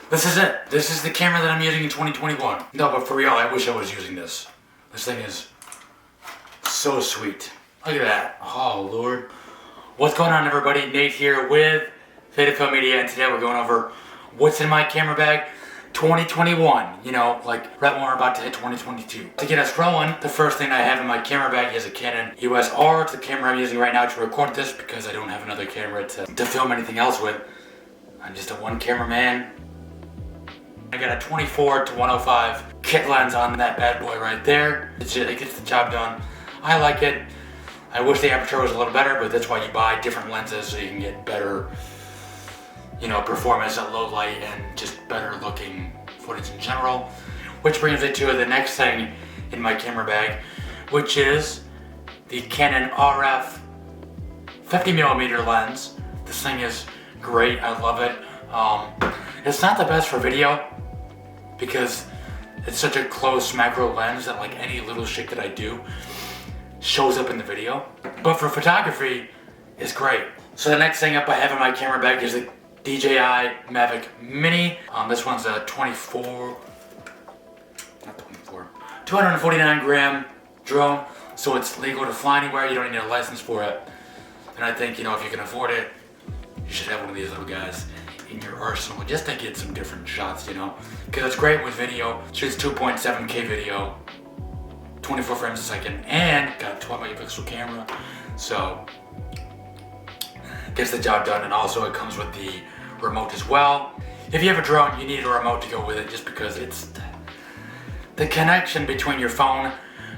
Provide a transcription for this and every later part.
This is it. This is the camera that I'm using in 2021. No, but for real, I wish I was using this. This thing is so sweet. Look at that. Oh, Lord. What's going on, everybody? Nate here with Faded Media, and today we're going over what's in my camera bag 2021. You know, like right when we're about to hit 2022. To get us rolling, the first thing I have in my camera bag is a Canon EOS R. It's the camera I'm using right now to record this because I don't have another camera to film anything else with. I'm just a one camera man. I got a 24 to 105 kit lens on that bad boy right there. It gets the job done. I like it. I wish the aperture was a little better, but that's why you buy different lenses so you can get better, you know, performance at low light and just better looking footage in general. Which brings me to the next thing in my camera bag, which is the Canon RF 50mm lens. This thing is great. I love it. It's not the best for video because it's such a close macro lens that like any little shit that I do shows up in the video. But for photography, it's great. So the next thing up I have in my camera bag is the DJI Mavic Mini. This one's a 249 gram drone. So it's legal to fly anywhere. You don't need a license for it. And I think, you know, if you can afford it, you should have one of these little guys in your arsenal just to get some different shots, you know, because it's great with video. Shoots 2.7K video, 24 frames a second, and got a 12 megapixel camera, so gets the job done. And also it comes with the remote as well. If you have a drone, you need a remote to go with it, just because it's the connection between your phone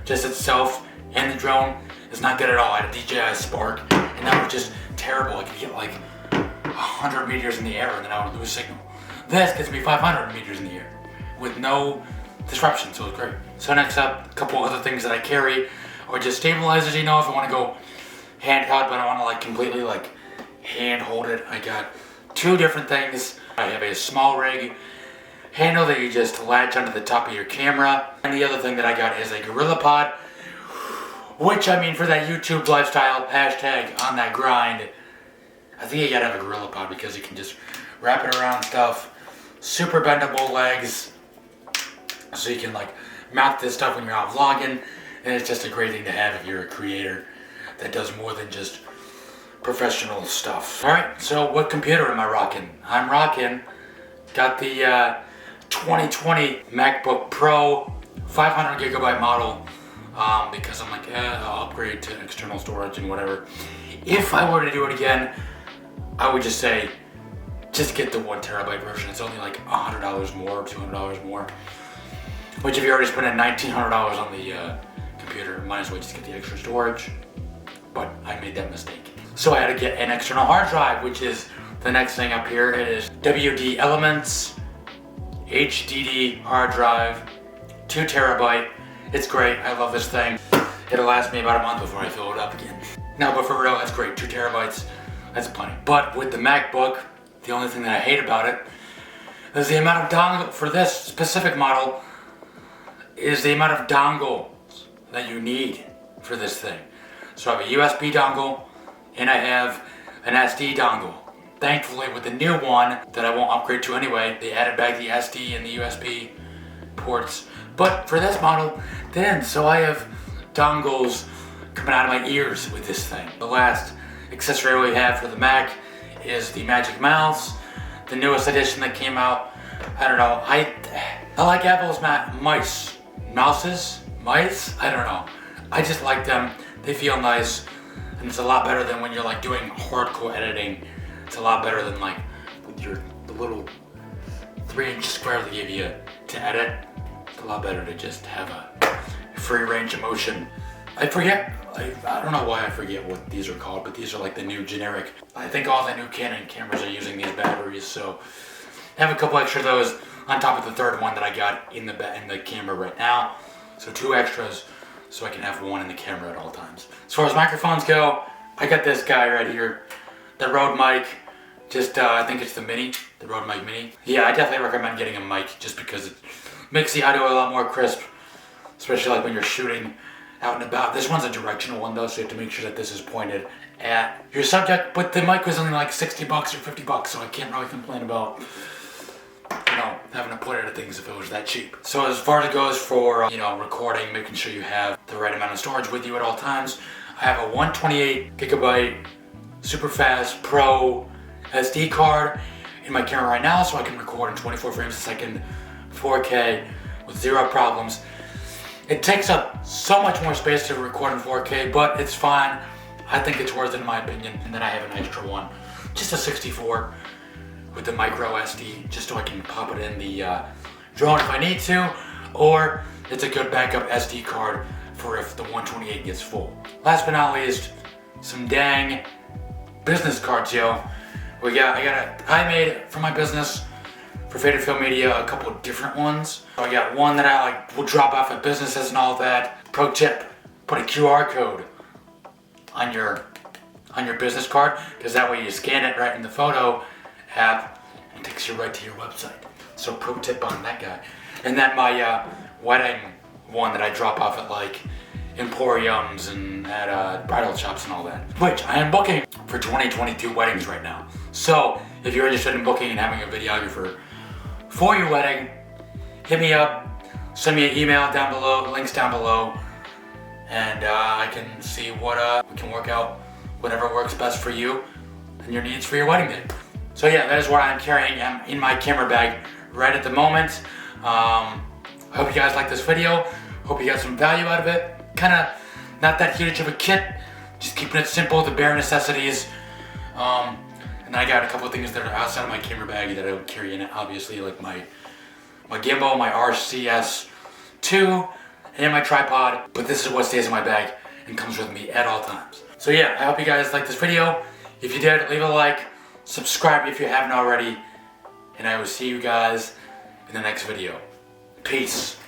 just itself and the drone is not good at all. I had a DJI Spark and that was just terrible. I could get like 100 meters in the air and then I would lose signal. This gets me 500 meters in the air with no disruption, so it's great. So next up, a couple other things that I carry are just stabilizers, you know, if I want to go handheld but I want to like completely like hand hold it. I got two different things. I have a small rig handle that you just latch onto the top of your camera, and the other thing that I got is a GorillaPod, which, I mean, for that YouTube lifestyle hashtag on that grind, I think you gotta have a GorillaPod because you can just wrap it around stuff. Super bendable legs, so you can like mount this stuff when you're out vlogging, and it's just a great thing to have if you're a creator that does more than just professional stuff. Alright, so what computer am I rocking? I'm rocking, got the 2020 MacBook Pro 500 gigabyte model, because I'm like, I'll upgrade to external storage and whatever. If I were to do it again, I would just say, just get the 1 terabyte version. It's only like $100 more, $200 more. Which if you already spent $1,900 on the computer, might as well just get the extra storage. But I made that mistake. So I had to get an external hard drive, which is the next thing up here. It is WD Elements HDD hard drive, 2 terabyte. It's great, I love this thing. It'll last me about a month before I fill it up again. No, but for real, that's great, 2 terabytes. That's plenty. But with the MacBook, the only thing that I hate about it is the amount of dongle for this specific model is the amount of dongles that you need for this thing. So I have a USB dongle and I have an SD dongle. Thankfully, with the new one that I won't upgrade to anyway, they added back the SD and the USB ports. But for this model, they didn't. So I have dongles coming out of my ears with this thing. The last accessory we have for the Mac is the Magic Mouse, the newest edition that came out. I don't know, I like Apple's mice, I don't know. I just like them, they feel nice, and it's a lot better than when you're like doing hardcore editing. It's a lot better than like with the little 3-inch square they give you to edit. It's a lot better to just have a free range of motion. I don't know why I forget what these are called, but these are like the new generic. I think all the new Canon cameras are using these batteries, so I have a couple extra of those on top of the third one that I got in the camera right now. So 2 extras, so I can have one in the camera at all times. As far as microphones go, I got this guy right here, the Rode mic. I think it's the Mini, the Rode Mic Mini. Yeah, I definitely recommend getting a mic just because it makes the audio a lot more crisp, especially like when you're shooting out and about. This one's a directional one though, so you have to make sure that this is pointed at your subject, but the mic was only like $60 or $50, so I can't really complain about, you know, having to put it at things if it was that cheap. So as far as it goes for, recording, making sure you have the right amount of storage with you at all times, I have a 128 gigabyte super fast Pro SD card in my camera right now, so I can record in 24 frames a second, 4K with zero problems. It takes up so much more space to record in 4K, but it's fine. I think it's worth it in my opinion. And then I have an extra one, just a 64 with the micro SD, just so I can pop it in the drone if I need to, or it's a good backup SD card for if the 128 gets full. Last but not least, some dang business cards, yo. I made for my business, for Faded Film Media, a couple of different ones. So I got one that I will drop off at businesses and all that. Pro tip, put a QR code on your business card, because that way you scan it right in the photo app and it takes you right to your website. So pro tip on that guy. And then my wedding one that I drop off at like emporiums and at bridal shops and all that, which I am booking for 2022 weddings right now. So if you're interested in booking and having a videographer for your wedding, hit me up, send me an email down below, links down below, and I can see what we can work out, whatever works best for you and your needs for your wedding day. So yeah, that is what I'm carrying in my camera bag right at the moment. I hope you guys like this video. Hope you got some value out of it. Kind of not that huge of a kit, just keeping it simple, the bare necessities. And I got a couple of things that are outside of my camera bag that I would carry in it, obviously, like my gimbal, my RCS2, and my tripod. But this is what stays in my bag and comes with me at all times. So yeah, I hope you guys liked this video. If you did, leave a like, subscribe if you haven't already, and I will see you guys in the next video. Peace.